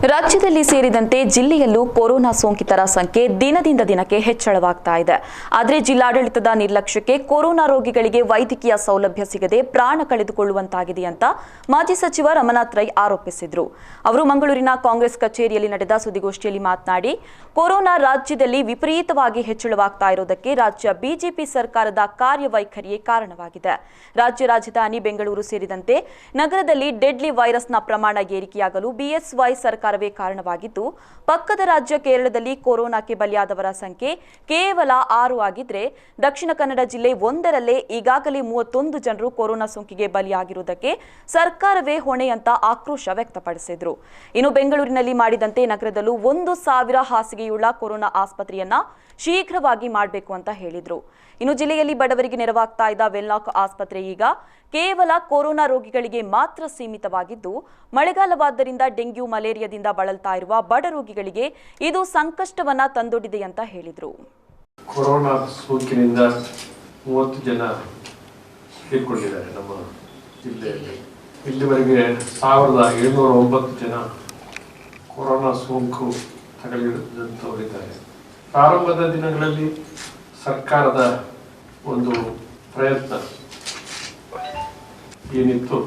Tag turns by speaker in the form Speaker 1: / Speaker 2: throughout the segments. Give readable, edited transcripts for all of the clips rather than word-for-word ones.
Speaker 1: ರಾಜ್ಯದಲ್ಲಿ ಸೇರಿದಂತೆ ಜಿಲ್ಲೆಯಲ್ಲೂ ಕೊರೋನಾ ಸೋಂಕಿತರ ಸಂಖ್ಯೆ ದಿನದಿಂದ ದಿನಕ್ಕೆ ಹೆಚ್ಚಳವಾಗ್ತಾ ಇದೆ. ಆದರೆ ಜಿಲ್ಲಾಡಳಿತದ ನಿರ್ಲಕ್ಷ್ಯಕ್ಕೆ ಕೊರೋನಾ ರೋಗಿಗಳಿಗೆ ವೈದ್ಯಕೀಯ ಸೌಲಭ್ಯ ಸಿಗದೆ ಪ್ರಾಣ ಕಳೆದುಕೊಳ್ಳುವಂತಾಗಿದೆ ಅಂತ ಮಾಜಿ ಸಚಿವ ರಮನಾಥ್ ರೈ ಆರೋಪಿಸಿದರು. ಅವರು ಮಂಗಳೂರಿನ ಕಾಂಗ್ರೆಸ್ ಕಚೇರಿಯಲ್ಲಿ ನಡೆದ ಸುದ್ದಿಗೋಷ್ಠಿಯಲ್ಲಿ ಮಾತನಾಡಿ, ಕೊರೋನಾ ರಾಜ್ಯದಲ್ಲಿ ವಿಪರೀತವಾಗಿ ಹೆಚ್ಚಳವಾಗ್ತಾ ಇರೋದಕ್ಕೆ ರಾಜ್ಯ ಬಿಜೆಪಿ ಸರ್ಕಾರದ ಕಾರ್ಯವೈಖರಿಯೇ ಕಾರಣವಾಗಿದೆ. ರಾಜ್ಯ ರಾಜಧಾನಿ ಬೆಂಗಳೂರು ಸೇರಿದಂತೆ ನಗರದಲ್ಲಿ ಡೆಡ್ಲಿ ವೈರಸ್ನ ಪ್ರಮಾಣ ಏರಿಕೆಯಾಗಲು ಬಿಎಸ್ವೈ ಸರ್ಕಾರವೇ ಕಾರಣವಾಗಿದ್ದು, ಪಕ್ಕದ ರಾಜ್ಯ ಕೇರಳದಲ್ಲಿ ಕೊರೋನಾಕ್ಕೆ ಬಲಿಯಾದವರ ಸಂಖ್ಯೆ ಕೇವಲ 6 ಆಗಿದ್ರೆ ದಕ್ಷಿಣ ಕನ್ನಡ ಜಿಲ್ಲೆ 1ರಲ್ಲೇ ಈಗಾಗಲೇ 31 ಜನರು ಕೊರೋನಾ ಸೋಂಕಿಗೆ ಬಲಿಯಾಗಿರುವುದಕ್ಕೆ ಸರ್ಕಾರವೇ ಹೊಣೆ ಅಂತ ಆಕ್ರೋಶ ವ್ಯಕ್ತಪಡಿಸಿದರು. ಇನ್ನು ಬೆಂಗಳೂರಿನಲ್ಲಿ ಮಾಡಿದಂತೆ ನಗರದಲ್ಲೂ 1,000 ಹಾಸಿಗೆಯುಳ್ಳ ಕೊರೋನಾ ಆಸ್ಪತ್ರೆಯನ್ನ ಶೀಘ್ರವಾಗಿ ಮಾಡಬೇಕು ಅಂತ ಹೇಳಿದರು. ಇನ್ನು ಜಿಲ್ಲೆಯಲ್ಲಿ ಬಡವರಿಗೆ ನೆರವಾಗ್ತಾ ಇದ್ದ ವೆನ್ಲಾಕ್ ಆಸ್ಪತ್ರೆ ಈಗ ಕೇವಲ ಕೊರೋನಾ ರೋಗಿಗಳಿಗೆ ಮಾತ್ರ ಸೀಮಿತವಾಗಿದ್ದು, ಮಳೆಗಾಲವಾದ್ದರಿಂದ ಡೆಂಗ್ಯೂ ಮಲೇರಿಯಾದಿಂದ ಬಳಲ್ತಾ ಇರುವ ಬಡ ರೋಗಿಗಳಿಗೆ ಇದು ಸಂಕಷ್ಟವನ್ನ ತಂದೊಡ್ಡಿದೆ ಅಂತ ಹೇಳಿದರು.
Speaker 2: ಕೊರೋನಾ ಸೋಂಕಿನಿಂದ 30 ಜನ ತೀರ್ಕೊಂಡಿದ್ದಾರೆ ನಮ್ಮ ಜಿಲ್ಲೆಯಲ್ಲಿ. ಇಲ್ಲಿವರೆಗೆ 1709 ಜನ ಕೊರೋನಾ ಸೋಂಕು ತಗುಲಿದಂತವರಿದ್ದಾರೆ. ಪ್ರಾರಂಭದ ದಿನಗಳಲ್ಲಿ ಸರ್ಕಾರದ ಒಂದು ಪ್ರಯತ್ನ ಏನಿತ್ತು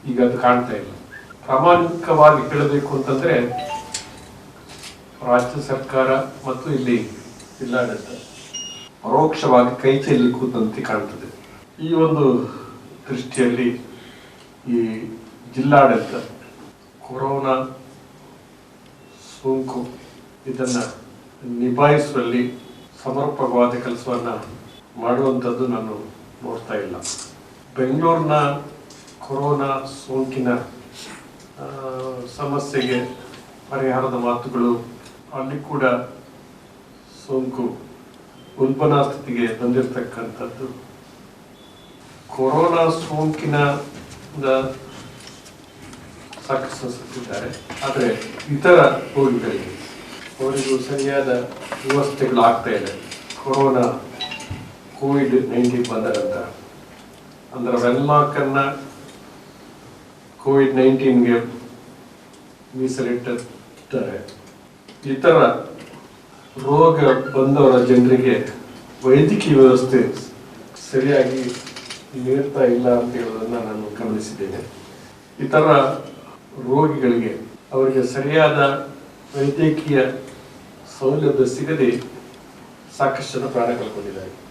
Speaker 2: ಈಗ ಅದು ಕಾಣ್ತಾ ಇಲ್ಲ. ಪ್ರಾಮಾಣಿಕವಾಗಿ ಹೇಳಬೇಕು ಅಂತಂದ್ರೆ ರಾಜ್ಯ ಸರ್ಕಾರ ಮತ್ತು ಇಲ್ಲಿ ಜಿಲ್ಲಾಡಳಿತ ಪರೋಕ್ಷವಾಗಿ ಕೈ ಚೆಲ್ಲಿ ಕೂತಂತೆ ಕಾಣ್ತದೆ. ಈ ಒಂದು ದೃಷ್ಟಿಯಲ್ಲಿ ಈ ಜಿಲ್ಲಾಡಳಿತ ಕೊರೋನಾ ಸೋಂಕು ಇದನ್ನ ನಿಭಾಯಿಸುವಲ್ಲಿ ಸಮರ್ಪಕವಾದ ಕೆಲಸವನ್ನ ಮಾಡುವಂಥದ್ದು ನಾನು ನೋಡ್ತಾ ಇಲ್ಲ. ಬೆಂಗಳೂರಿನ ಕೊರೋನಾ ಸೋಂಕಿನ ಸಮಸ್ಯೆಗೆ ಪರಿಹಾರದ ಮಾತುಗಳು, ಅಲ್ಲಿ ಕೂಡ ಸೋಂಕು ಉಲ್ಬಣಾ ಸ್ಥಿತಿಗೆ ಬಂದಿರತಕ್ಕಂಥದ್ದು. ಕೊರೋನಾ ಸೋಂಕಿನ ಸಾಕಿದ್ದಾರೆ, ಆದರೆ ಇತರ ರೋಗಿಗಳಿಗೆ ಅವರಿಗೂ ಸರಿಯಾದ ವ್ಯವಸ್ಥೆಗಳು ಆಗ್ತಾ ಇದೆ. ಕೊರೋನಾ ಕೋವಿಡ್-19 ಬಂದ ನಂತರ ಅಂದ್ರೆ ವೆನ್ಲಾಕ್ ಅನ್ನ ಕೋವಿಡ್-19ಗೆ ಮೀಸಲಿಟ್ಟಿದ್ದಾರೆ. ಇತರ ರೋಗ ಬಂದವರ ಜನರಿಗೆ ವೈದ್ಯಕೀಯ ವ್ಯವಸ್ಥೆ ಸರಿಯಾಗಿ ನೀಡ್ತಾ ಇಲ್ಲ ಅಂತ ಹೇಳೋದನ್ನ ನಾನು ಗಮನಿಸಿದ್ದೇನೆ. ಇತರ ರೋಗಿಗಳಿಗೆ ಅವರಿಗೆ ಸರಿಯಾದ ವೈದ್ಯಕೀಯ ಸೌಲಭ್ಯ ಸಿಗದೆ ಸಾಕಷ್ಟು ಜನ ಪ್ರಾಣ ಕಳ್ಕೊಂಡಿದ್ದಾರೆ.